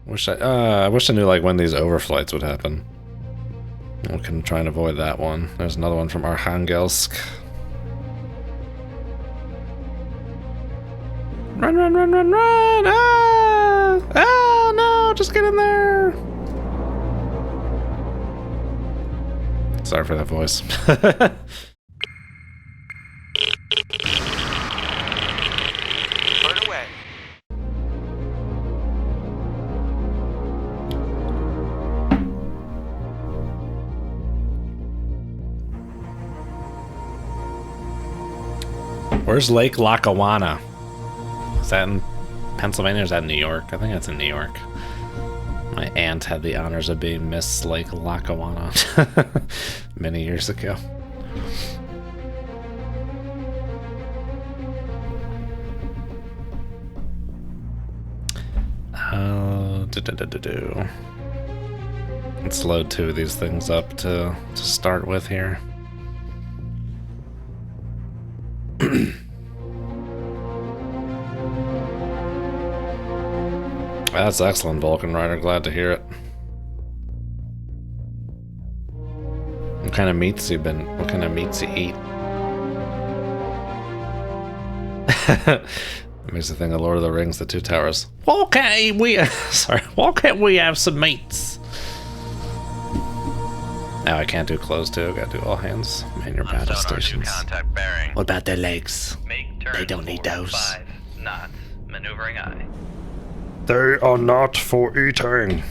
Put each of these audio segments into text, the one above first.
I wish I knew like when these overflights would happen. We can try and avoid that one. There's another one from Arkhangelsk. Run, run, run, run, run! Ah! Ah, no! Just get in there! Sorry for that voice. Burn away. Where's Lake Lackawanna? Is that in Pennsylvania or is that in New York? I think that's in New York. My aunt had the honors of being Miss Lake Lackawanna many years ago. Let's load two of these things up to start with here. That's excellent, Vulcan Rider. Glad to hear it. What kind of meats you eat? Makes me think of Lord of the Rings, The Two Towers. Why can't we have some meats? Now I can't do close too. Gotta do all hands. Man your battle stations. What about their legs? They don't need those. 5 knots. Maneuvering eye. They are not for eating.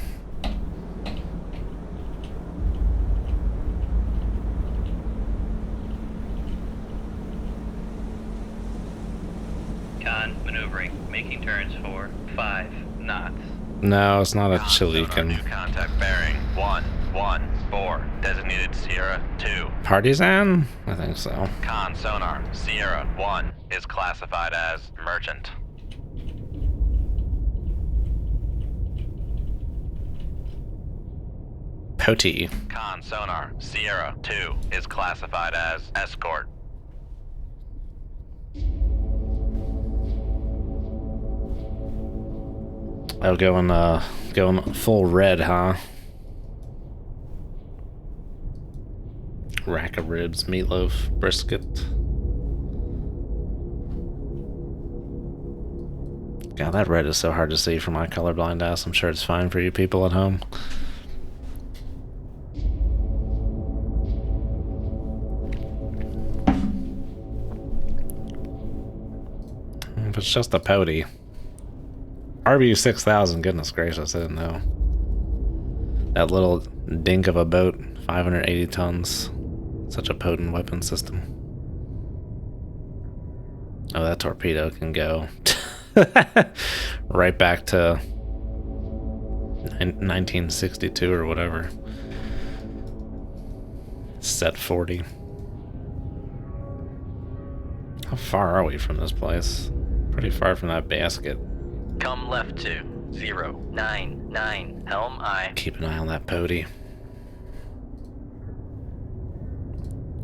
Con maneuvering. Making turns for 5 knots. No, it's not a Con Chilican. sonar, new contact bearing 114. Designated Sierra 2. Partisan? I think so. Con sonar Sierra 1 is classified as merchant. Poti. Con sonar Sierra 2 is classified as escort. Oh, going full red, huh? Rack of ribs, meatloaf, brisket. God, that red is so hard to see for my colorblind ass. I'm sure it's fine for you people at home. If it's just a Poti. RBU 6000, goodness gracious, I didn't know. That little dink of a boat, 580 tons. Such a potent weapon system. Oh, that torpedo can go right back to 1962 or whatever. Set 40. How far are we from this place? Pretty far from that basket. Come left to 099 helm eye. Keep an eye on that Poti.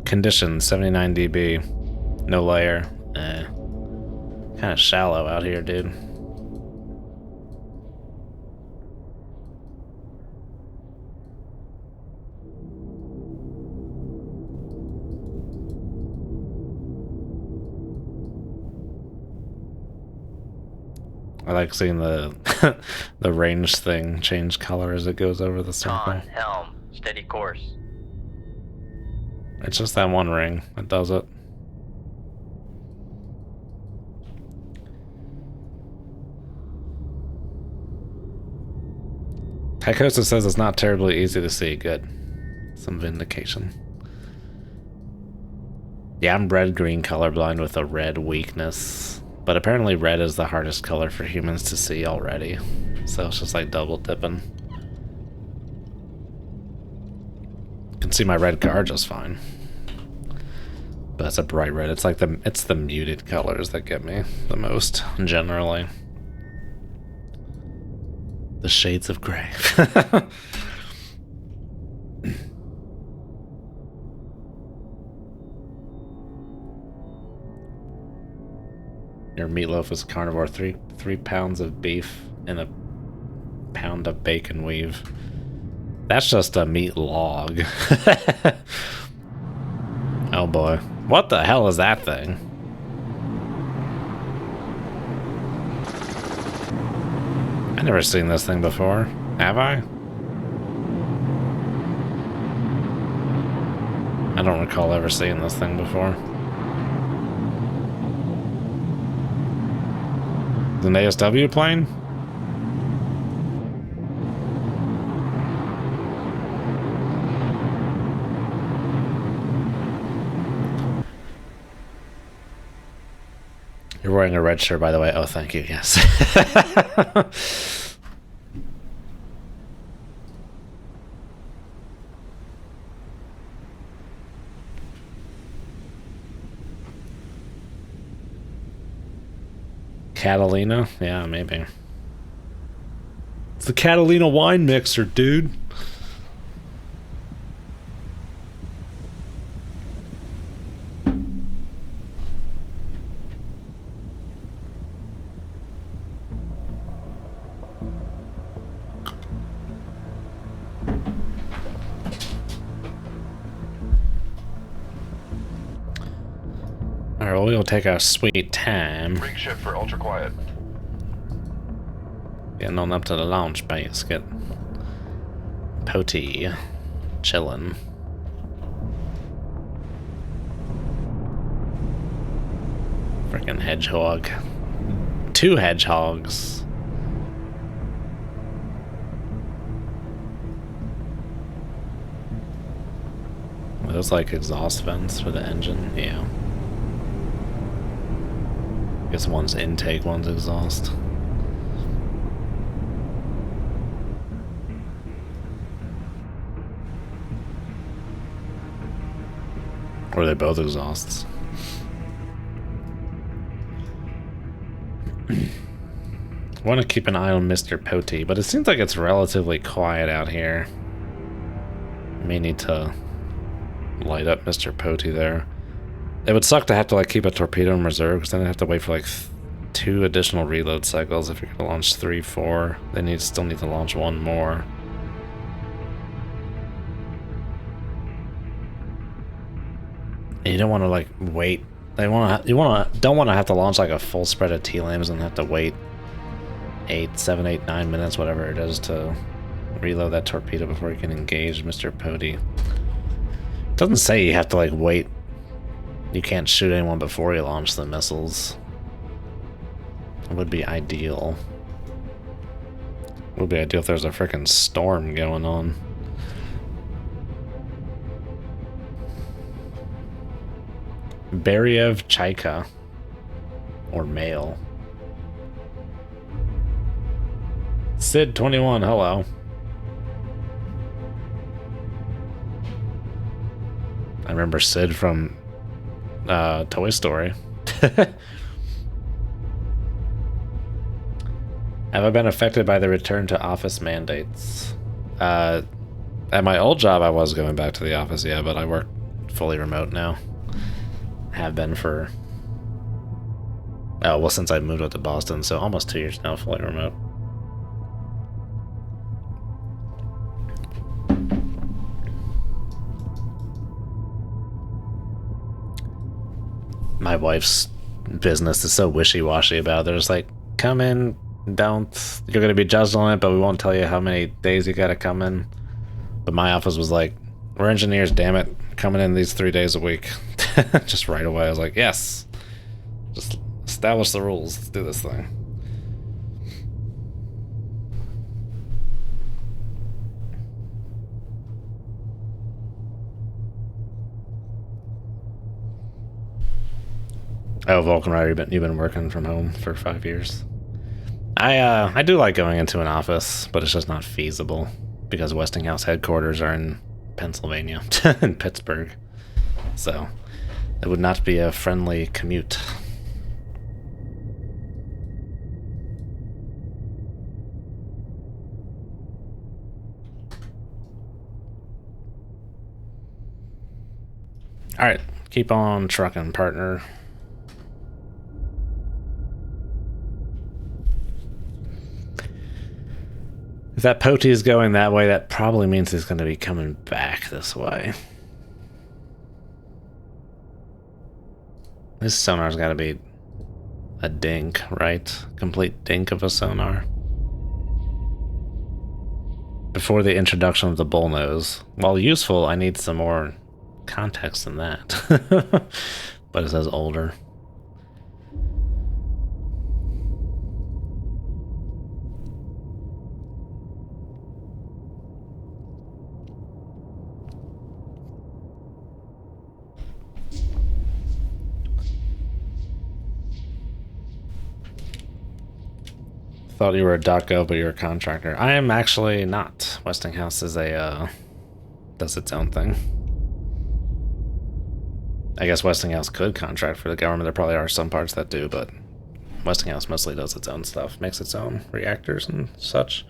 Conditions 79 dB. No layer. Kind of shallow out here, dude. I like seeing the the range thing change color as it goes over the circle. Con helm steady course. It's just that one ring that does it. Tycosa says it's not terribly easy to see. Good. Some vindication. Yeah, I'm red-green colorblind with a red weakness. But apparently red is the hardest color for humans to see already. So it's just like double dipping. You can see my red car just fine. But it's a bright red. It's like it's the muted colors that get me the most, generally. The shades of gray. Your meatloaf is carnivore. Three pounds of beef in a pound of bacon weave. That's just a meat log. Oh boy. What the hell is that thing? I've never seen this thing before. Have I? I don't recall ever seeing this thing before. Is it an ASW plane? You're wearing a red shirt, by the way. Oh, thank you. Yes. Catalina? Yeah, maybe. It's the Catalina wine mixer, dude. Alright, well, we'll take our sweet time. Rig shift for ultra quiet. Getting on up to the launch base, get Potty chillin'. Freaking hedgehog. 2 hedgehogs. Are those like exhaust vents for the engine? Yeah. I guess one's intake, one's exhaust. Or are they both exhausts? I want to keep an eye on Mr. Potty, but it seems like it's relatively quiet out here. May need to light up Mr. Potty there. It would suck to have to like keep a torpedo in reserve, because then I'd have to wait for like 2 additional reload cycles if you're gonna launch 3, 4. Then you still need to launch 1 more. And you don't want to like wait. Don't want to have to launch like a full spread of TLAMs and have to wait 7, 8, 9 minutes, whatever it is, to reload that torpedo before you can engage Mr. Potty. It doesn't say you have to like wait. You can't shoot anyone before you launch the missiles. It would be ideal. It would be ideal if there's a freaking storm going on. Beriev Chaika. Or male. Sid21, hello. I remember Sid from Toy Story. Have I been affected by the return to office mandates? At my old job, I was going back to the office, yeah, but I work fully remote now. Have been for... Oh, well, since I moved up to Boston, so almost 2 years now, fully remote. My wife's business is so wishy-washy about it. They're just like, come in, don't, you're gonna be judged on it, but we won't tell you how many days you gotta come in. But my office was like, we're engineers, damn it, coming in these 3 days a week. Just right away, I was like, yes, just establish the rules, let's do this thing. Oh, Vulcan Rider, you've been working from home for 5 years. I do like going into an office, but it's just not feasible because Westinghouse headquarters are in Pennsylvania, in Pittsburgh. So it would not be a friendly commute. All right, keep on trucking, partner. If that Poti is going that way, that probably means he's going to be coming back this way. This sonar's got to be a dink, right? Complete dink of a sonar. Before the introduction of the bullnose. While useful, I need some more context than that. But it says older. Thought you were a .gov, but you're a contractor. I am actually not. Westinghouse is a, does its own thing. I guess Westinghouse could contract for the government. There probably are some parts that do, but Westinghouse mostly does its own stuff. Makes its own reactors and such.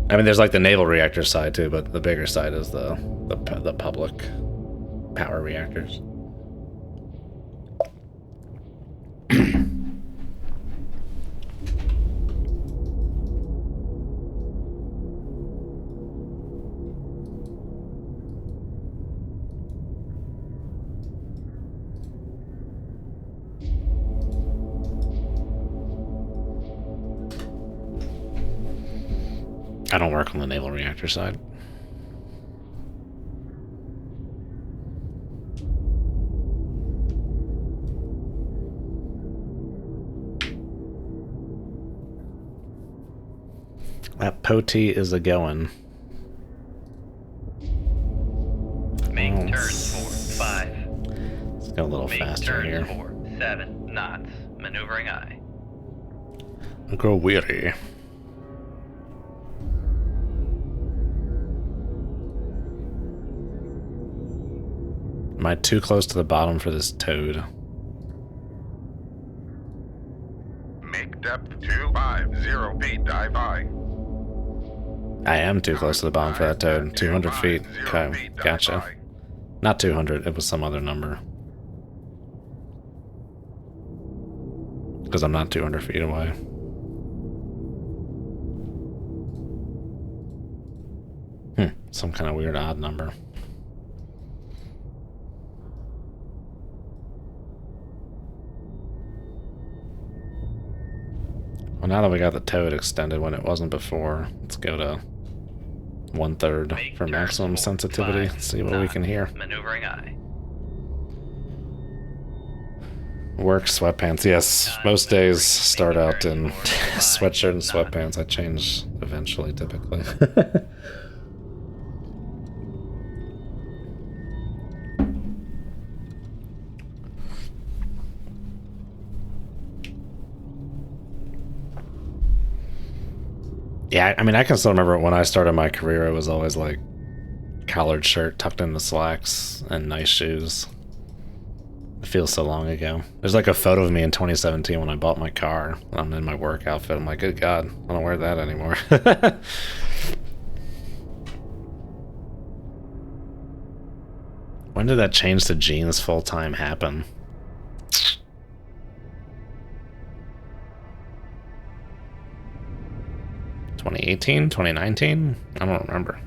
I mean, there's like the naval reactor side too, but the bigger side is the public power reactors. I don't work on the naval reactor side. That Poti is a going. Make turns for 5. Let's go a little faster here. For 7 knots. Maneuvering aye. Grow weary. Am I too close to the bottom for this toad? Make depth 250 feet, dive high. I am too close to the bottom for that toad. 200 feet. Okay, gotcha. Not 200, it was some other number. Because I'm not 200 feet away. Some kind of weird odd number. Well, now that we got the toad extended when it wasn't before, let's go to 1/3 for maximum sensitivity. See what we can hear. Maneuvering aye. Work sweatpants. Yes, most days start out in sweatshirt and sweatpants. I change eventually, typically. Yeah, I mean, I can still remember when I started my career, it was always like collared shirt tucked in the slacks and nice shoes. It feels so long ago. There's like a photo of me in 2017 when I bought my car. I'm in my work outfit. I'm like, good God, I don't wear that anymore. When did that change to jeans full-time happen? $2018? $2019? I don't remember.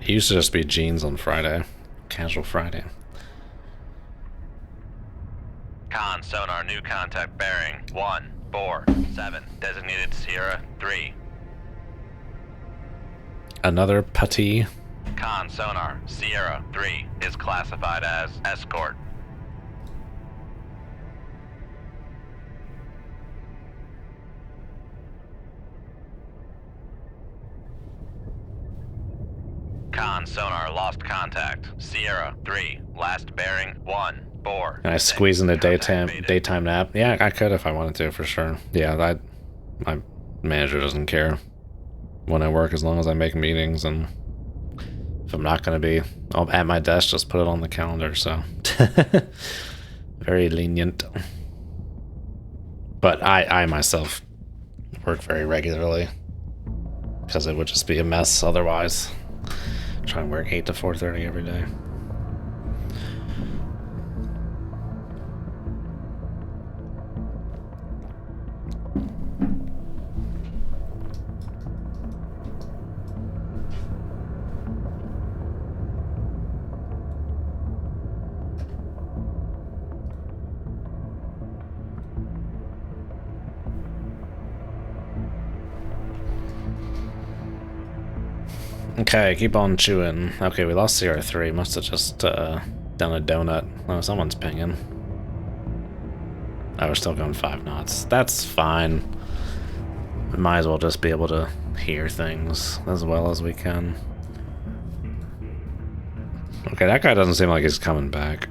It used to just be jeans on Friday. Casual Friday. Con sonar new contact bearing 147. Designated Sierra 3. Another putty. Con sonar Sierra 3 is classified as escort. Con sonar lost contact. Sierra 3, last bearing 146. And I squeeze in a daytime nap. Yeah, I could if I wanted to, for sure. Yeah, my manager doesn't care when I work as long as I make meetings, and if I'm not going to be at my desk, just put it on the calendar, so. Very lenient. But I myself work very regularly because it would just be a mess otherwise. Try and work 8 to 4:30 every day. Okay, keep on chewing. Okay, we lost CR3. Must have just done a donut. Oh, someone's pinging. Oh, we're still going 5 knots. That's fine. We might as well just be able to hear things as well as we can. Okay, that guy doesn't seem like he's coming back.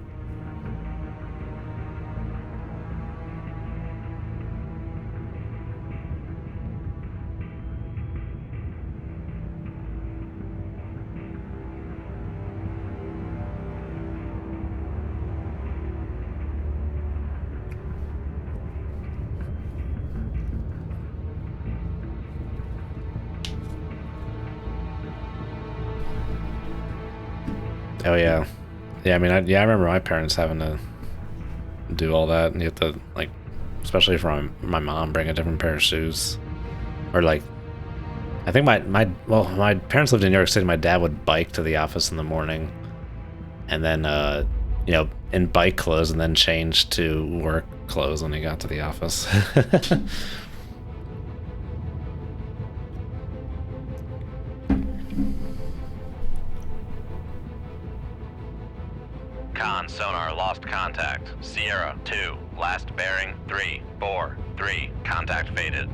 Oh yeah, yeah. I mean, I remember my parents having to do all that, and you have to like, especially for my mom, bring a different pair of shoes, or like, I think my parents lived in New York City. My dad would bike to the office in the morning, and then you know, in bike clothes, and then change to work clothes when he got to the office. Con sonar lost contact. Sierra 2, last bearing 343. Contact faded.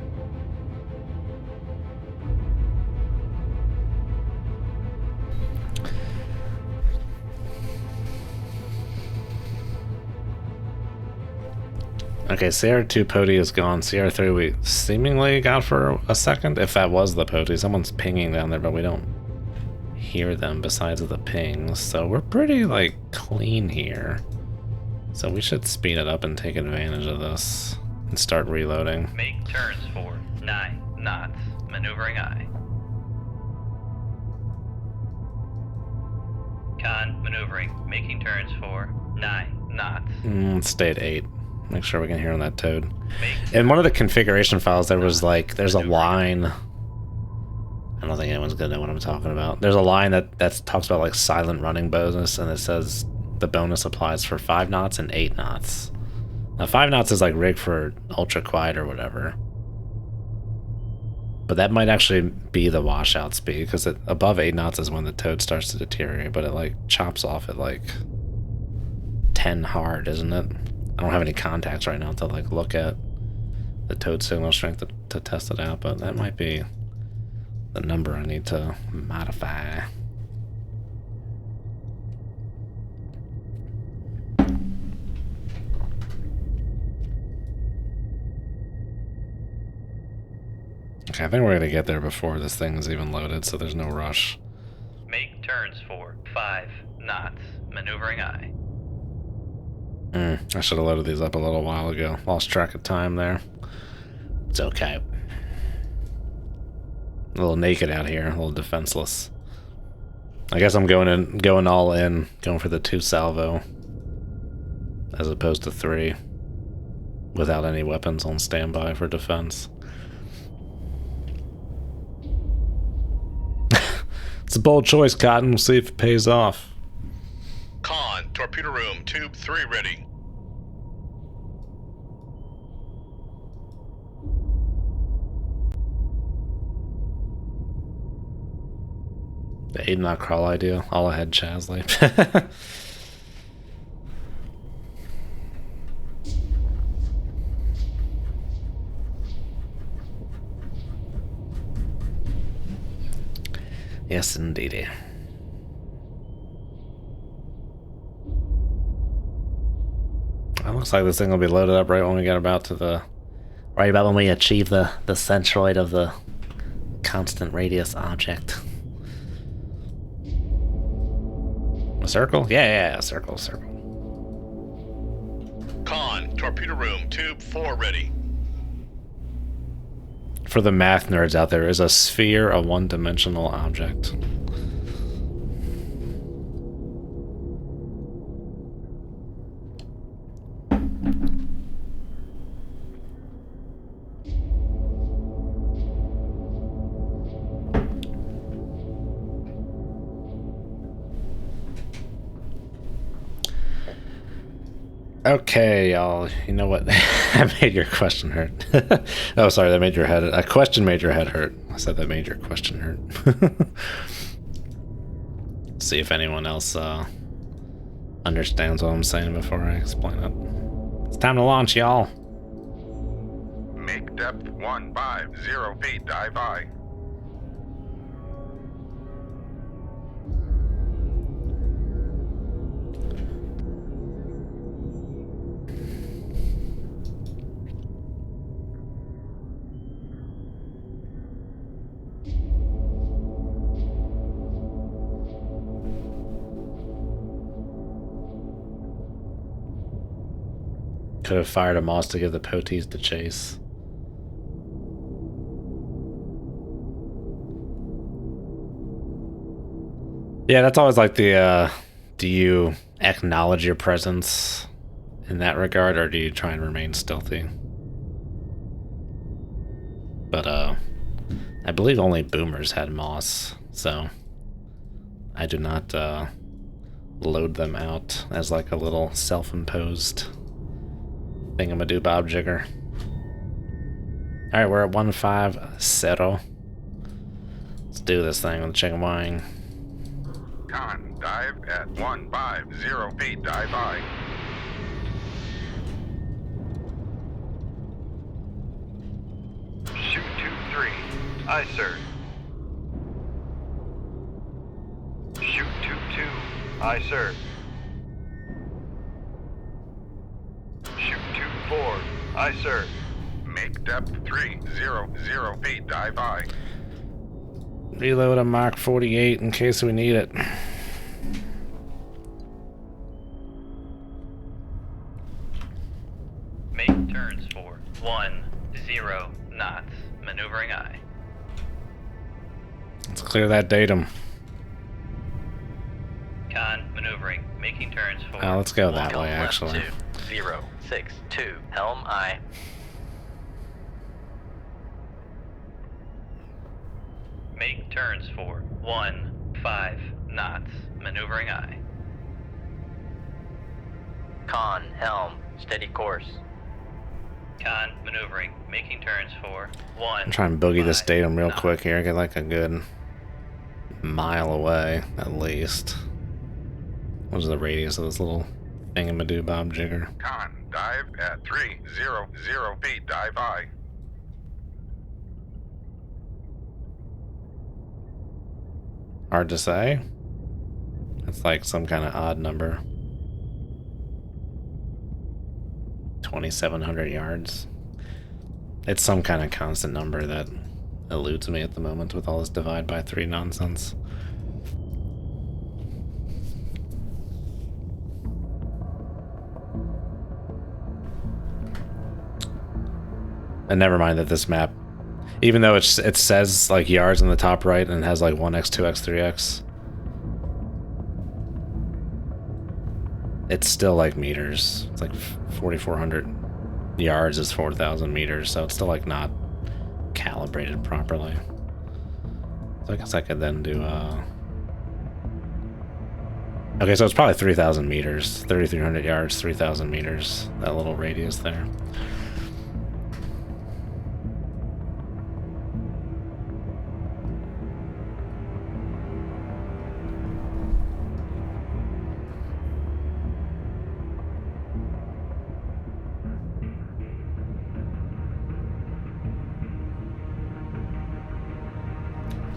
Okay, CR2 Pody is gone. CR3 we seemingly got for a second, if that was the Pody. Someone's pinging down there, but we don't hear them besides the pings. So we're pretty, like, clean here. So we should speed it up and take advantage of this and start reloading. Make turns for 9 knots. Maneuvering eye. Con maneuvering. Making turns for 9 knots. Let's stay at 8. Make sure we can hear on that toad. Make In one of the configuration files, there was like, there's a line. I don't think anyone's gonna know what I'm talking about. There's a line that talks about like silent running bonus, and it says the bonus applies for 5 knots and 8 knots. Now 5 knots is like rigged for ultra quiet or whatever. But that might actually be the washout speed, because above 8 knots is when the toad starts to deteriorate, but it like chops off at like 10 hard, isn't it? I don't have any contacts right now to like look at the toad signal strength to test it out, but that might be the number I need to modify. Okay, I think we're gonna get there before this thing's even loaded, so there's no rush. Make turns for 5 knots. Maneuvering eye. I should have loaded these up a little while ago. Lost track of time there. It's okay. A little naked out here, a little defenseless. I guess I'm going all in, going for the 2 salvo, as opposed to 3, without any weapons on standby for defense. It's a bold choice, Cotton. We'll see if it pays off. Con, torpedo room, tube 3 ready. The 8-knot crawl idea. All ahead, Chasley. Yes, indeedy. It looks like this thing will be loaded up right when we get about to the... Right about when we achieve the centroid of the constant radius object. A circle? Yeah, circle. Con, torpedo room, tube 4 ready. For the math nerds out there, is a sphere a one-dimensional object? Okay, y'all. You know what? That made your question hurt. Oh, sorry. That made your head. A question made your head hurt. I said that made your question hurt. See if anyone else understands what I'm saying before I explain it. It's time to launch, y'all. Make depth 150 feet, dive by. Could have fired a Moss to give the Poties the chase. Yeah, that's always like the, do you acknowledge your presence in that regard, or do you try and remain stealthy? But, I believe only boomers had Moss, so I do not, load them out as like a little self-imposed thingamadoobob jigger. Alright, we're at 150. Let's do this thing with the chicken wing. Con, dive at 150 feet, dive by. Shoot 2-3. Aye, sir. Shoot 2-2. Aye, sir. Shoot 2-4. Aye, sir. Make depth 300 feet, dive by. Reload a Mach 48 in case we need it. Make turns for 10 knots. Maneuvering aye. Let's clear that datum. Con maneuvering. Making turns for. Let's go that Helm way, left actually. 2062. Helm aye. Make turns for 15 knots. Maneuvering aye. Con helm. Steady course. Con maneuvering. Making turns for 1. I'm trying to boogie this 5 datum real knots. quick here. Get like a good mile away, at least. What's the radius of this little thingamadoobob jigger? Con, dive at 300 feet, dive by. Hard to say. It's like some kind of odd number. 2,700 yards. It's some kind of constant number that eludes me at the moment with all this divide by 3 nonsense. And never mind that this map, even though it says like yards in the top right and has like 1x, 2x, 3x, it's still like meters. It's like 4,400 yards is 4,000 meters, so it's still like not calibrated properly. So I guess I could then do okay, so it's probably 3,000 meters, 3,300 yards, 3,000 meters, that little radius there.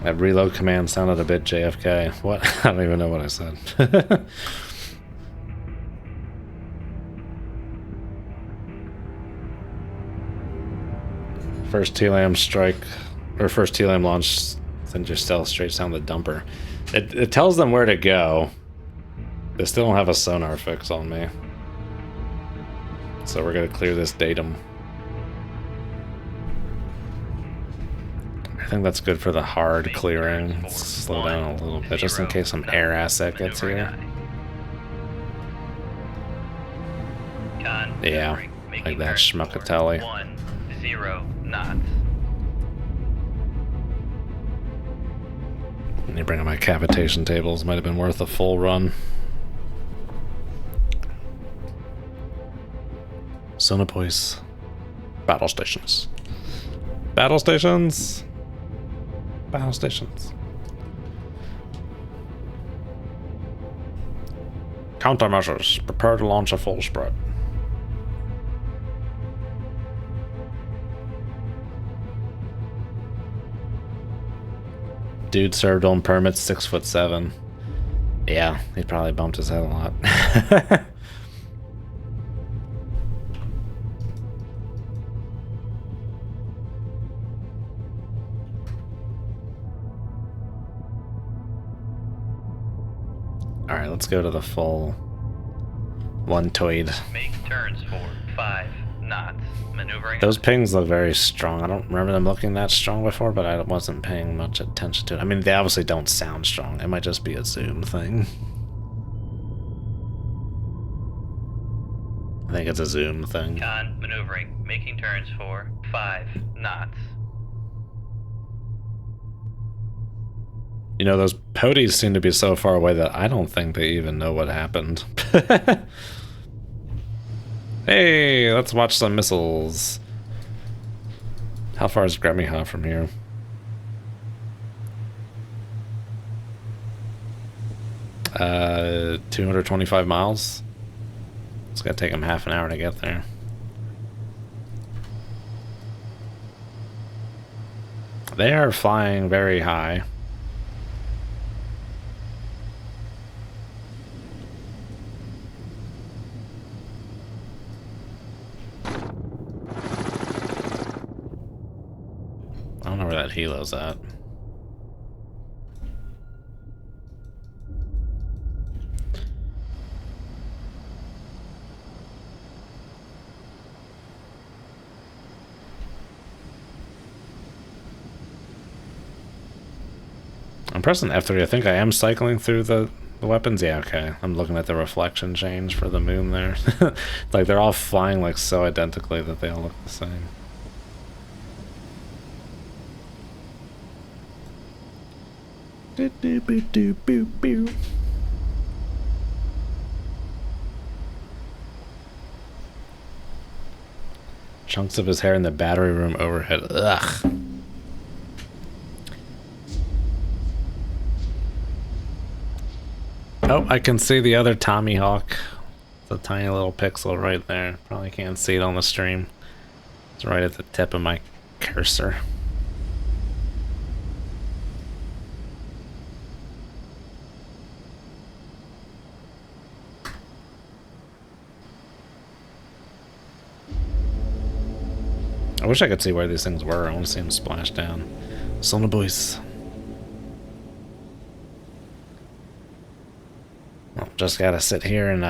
That reload command sounded a bit JFK. What? I don't even know what I said. First TLAM strike, or first TLAM launch, send your stealth straight down the dumper. It tells them where to go. They still don't have a sonar fix on me. So we're gonna clear this datum. I think that's good for the hard clearing. Let's slow down a little bit, just in case some air asset gets here. Yeah, like that schmuckatelli. 10 knots. I need to bring up my cavitation tables. Might have been worth a full run. Sonopoise. Battle stations. Battle stations. Battle stations. Countermeasures. Prepare to launch a full spread. Dude served on permits, 6'7". Yeah, he probably bumped his head a lot. Alright, let's go to the full one toid. Make turns for 5 knots. Maneuvering. Those pings look very strong. I don't remember them looking that strong before, but I wasn't paying much attention to it. I mean, they obviously don't sound strong. It might just be a zoom thing. I think it's a zoom thing. Con maneuvering. Making turns for 5 knots. You know, those poties seem to be so far away that I don't think they even know what happened. Hey, let's watch some missiles. How far is Gremiha from here? Uh, 225 miles. It's gonna take them half an hour to get there. They are flying very high. I don't know where that helo's at. I'm pressing F3. I think I am cycling through the weapons. Yeah, okay. I'm looking at the reflection change for the moon there. Like they're all flying like so identically that they all look the same. Chunks of his hair in the battery room overhead. Ugh. Oh, I can see the other Tommy Hawk. The tiny little pixel right there. Probably can't see it on the stream. It's right at the tip of my cursor. I wish I could see where these things were. I want to see them splash down. Sona boys. Well, just gotta sit here and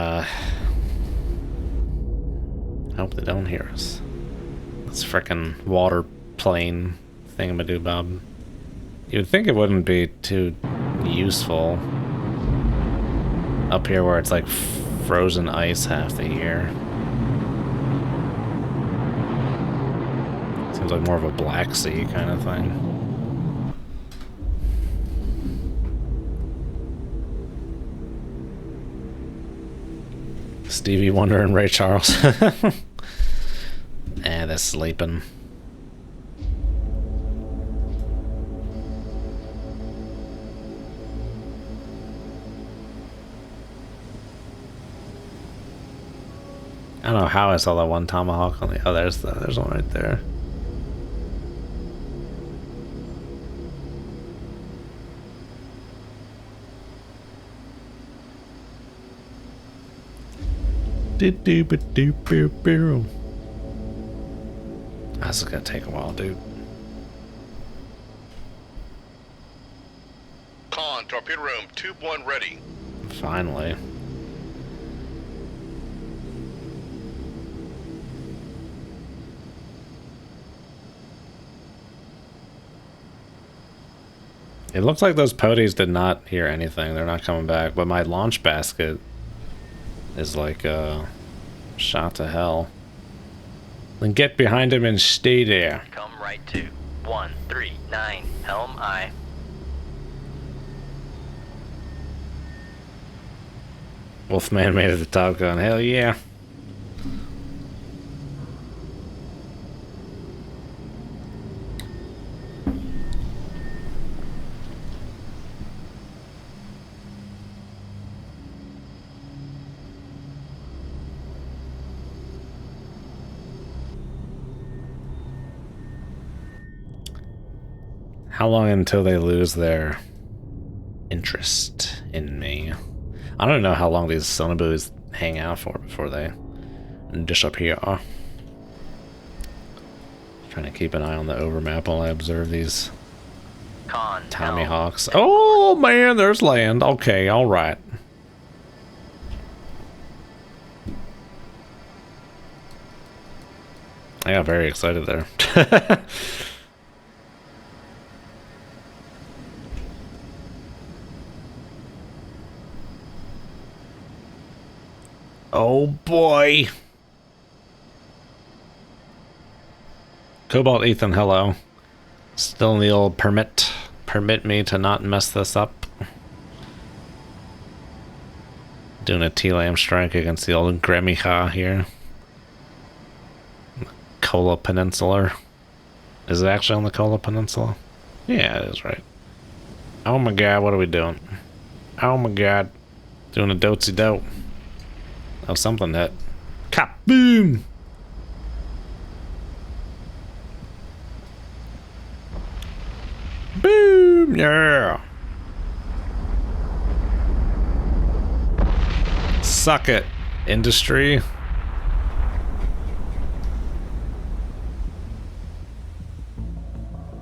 hope they don't hear us. This frickin' water plane thingamadoobab. You'd think it wouldn't be too useful up here where it's like frozen ice half the year. Seems like more of a Black Sea kind of thing. Stevie Wonder and Ray Charles. They're sleeping. I don't know how I saw that one tomahawk on the... Oh, there's one right there. This is gonna take a while, dude. Con, torpedo room, tube 1 ready. Finally. It looks like those poties did not hear anything. They're not coming back. But my launch basket is like shot to hell. Then get behind him and stay there. Come right to 139 helm I. Wolfman made it to Top Gun. Hell yeah. How long until they lose their interest in me? I don't know how long these sonobus hang out for before they disappear. Trying to keep an eye on the overmap while I observe these Con, Tommy helm. Hawks. Oh man, there's land. Okay, all right. I got very excited there. Oh boy. Cobalt Ethan, hello. Still in the old permit. Permit me to not mess this up. Doing a TLAM strike against the old Gremicha here. Kola Peninsula. Is it actually on the Kola Peninsula? Yeah, it is, right. Oh my god, what are we doing? Oh my god. Doing a dotsy dote. Oh, something that. Kaboom! Boom! Yeah! Suck it, industry.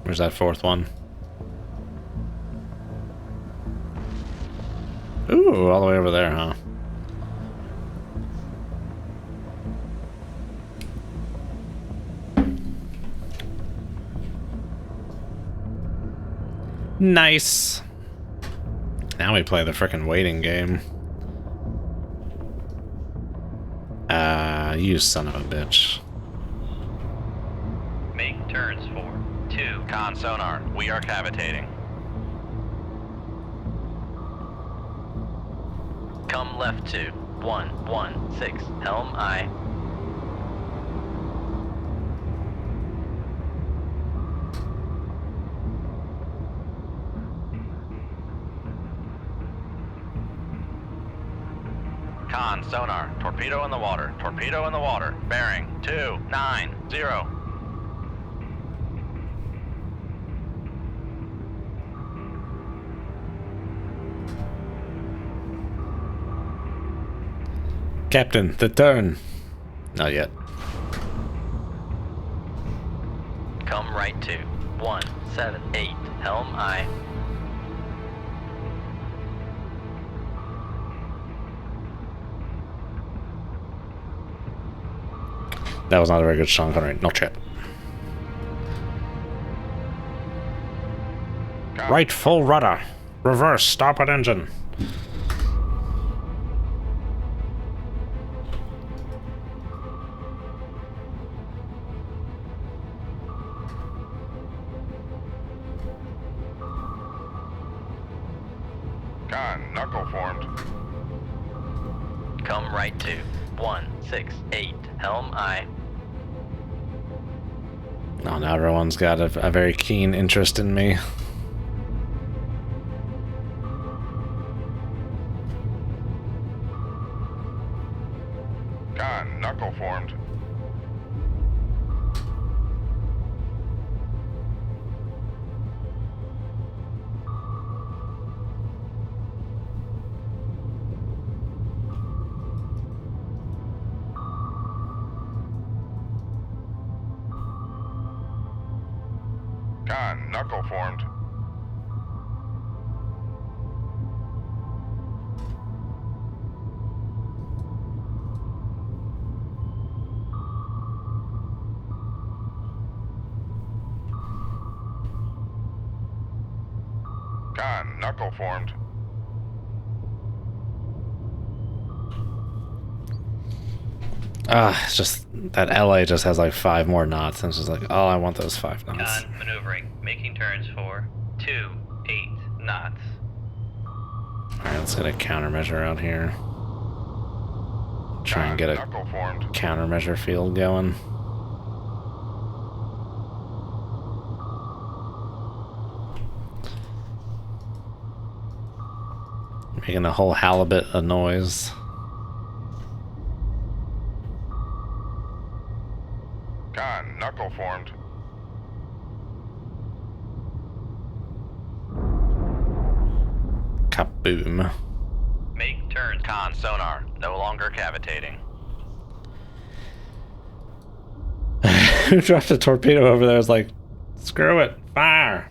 Where's that fourth one? Ooh, all the way over there, huh? Nice. Now we play the frickin' waiting game. You son of a bitch. Make turns for 2. Con sonar, we are cavitating. Come left to 116. Helm I. Con sonar, torpedo in the water, torpedo in the water, bearing 290. Captain, the turn. Not yet. Come right to 178. Helm I. That was not a very good Sean Connery. Not yet. Right full rudder. Reverse, starboard engine. Con, knuckle formed. Come right to 168. Helm I. Oh, now everyone's got a very keen interest in me. Con, knuckle formed. Con, knuckle formed. Con, knuckle formed. It's just that LA just has like 5 more knots, and it's just like, oh, I want those 5 knots. Con maneuvering. Making turns for 28 knots. Alright, let's get a countermeasure out here. Try and get a knuckle formed. countermeasure field going. Making a whole halibut of noise. Con, knuckle formed. Boom. Make turns. Con, sonar, no longer cavitating. Who dropped a torpedo over there? It's like, screw it, fire.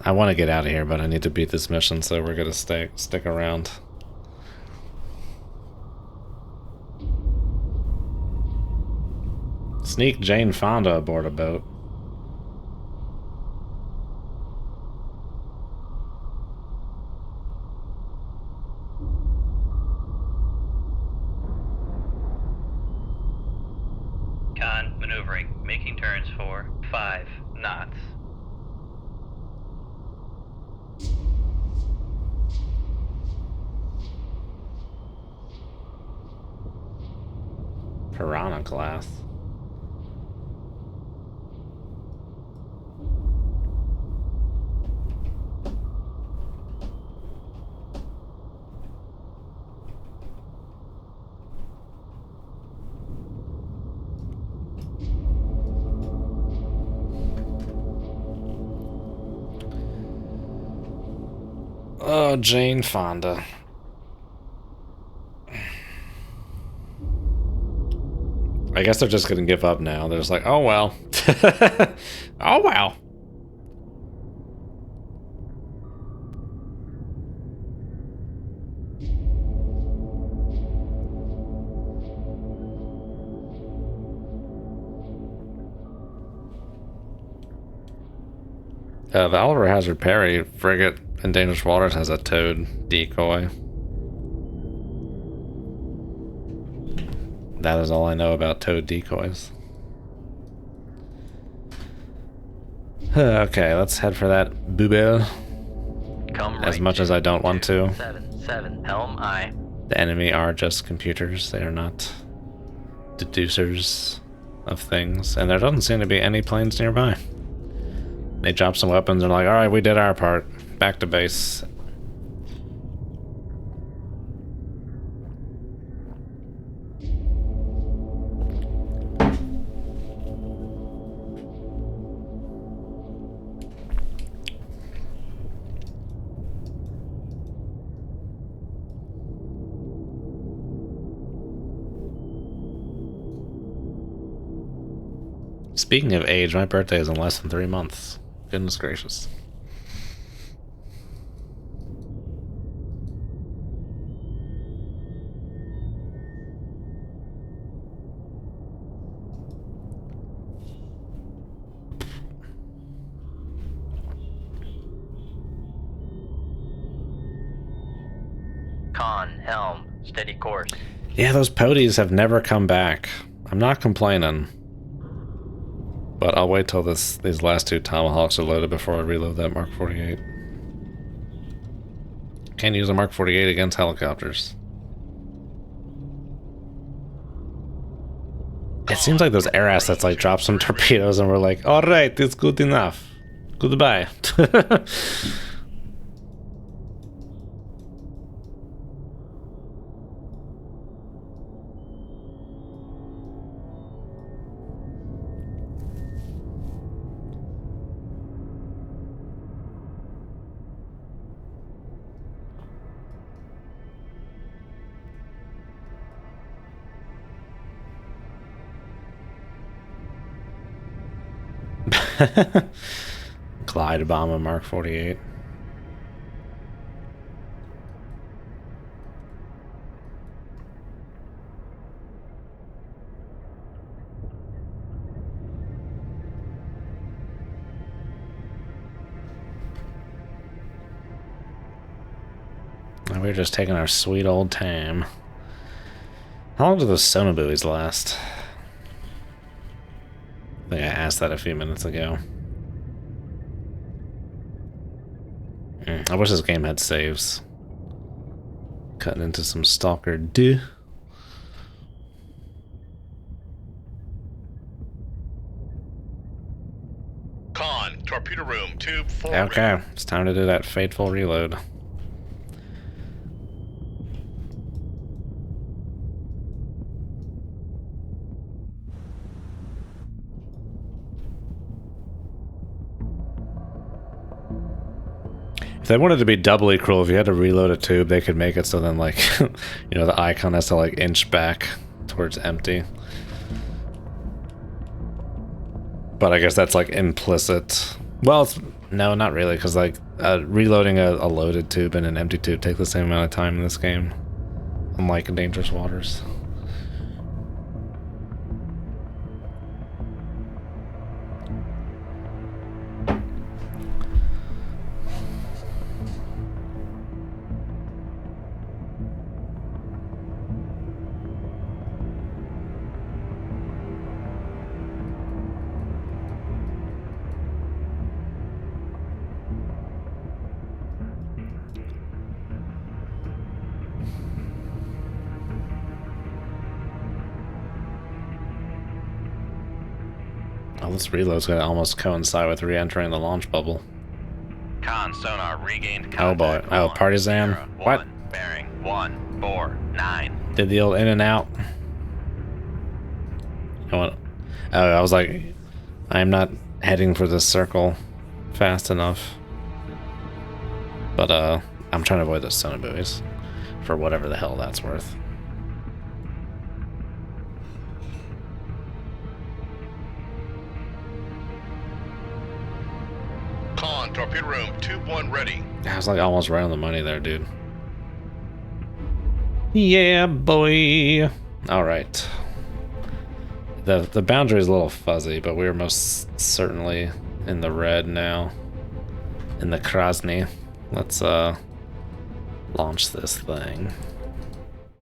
I want to get out of here, but I need to beat this mission, so we're gonna stick around. Sneak Jane Fonda aboard a boat. Con, maneuvering. Making turns for 5 knots. Piranha class. Oh, Jane Fonda. I guess they're just gonna give up now. They're just like, oh well. Oh well. The Oliver Hazard Perry frigate in dangerous waters has a towed decoy. That is all I know about towed decoys. Okay, let's head for that boobel. Come right. As much as I don't want to. 7, helm aye. The enemy are just computers. They are not deducers of things. And there doesn't seem to be any planes nearby. They drop some weapons and are like, alright, we did our part. Back to base. Speaking of age, my birthday is in less than 3 months. Goodness gracious. Con, helm, steady course. Yeah, those poties have never come back. I'm not complaining. But I'll wait till these last 2 Tomahawks are loaded before I reload that Mark 48. Can't use a Mark 48 against helicopters. It seems like those air assets like drop some torpedoes and we're like, alright, it's good enough. Goodbye. Glide bomber Mark 48. We're just taking our sweet old time. How long do those sonobuoys last? I think I asked that a few minutes ago. I wish this game had saves. Cutting into some Stalker D. Con, torpedo room, tube 4. Okay, it's time to do that fateful reload. they wanted to be doubly cruel, if you had to reload a tube, they could make it so then, like, you know, the icon has to, like, inch back towards empty. But I guess that's, like, implicit. Well, no, not really, because, like, reloading a loaded tube and an empty tube take the same amount of time in this game. Unlike in Dangerous Waters. Oh, this reload's gonna almost coincide with re-entering the launch bubble. Con sonar regained Oh boy. contact. Oh, on Partisan. Sierra What? 1, bearing 149. Did the old in and out. I want. Oh, I was like, I'm not heading for this circle fast enough. But I'm trying to avoid those sonar buoys for whatever the hell that's worth. Con, torpedo room, tube 1 ready. I was like almost right on the money there, dude. Yeah, boy. All right. The boundary is a little fuzzy, but we're most certainly in the red now. In the Krasny. Let's launch this thing.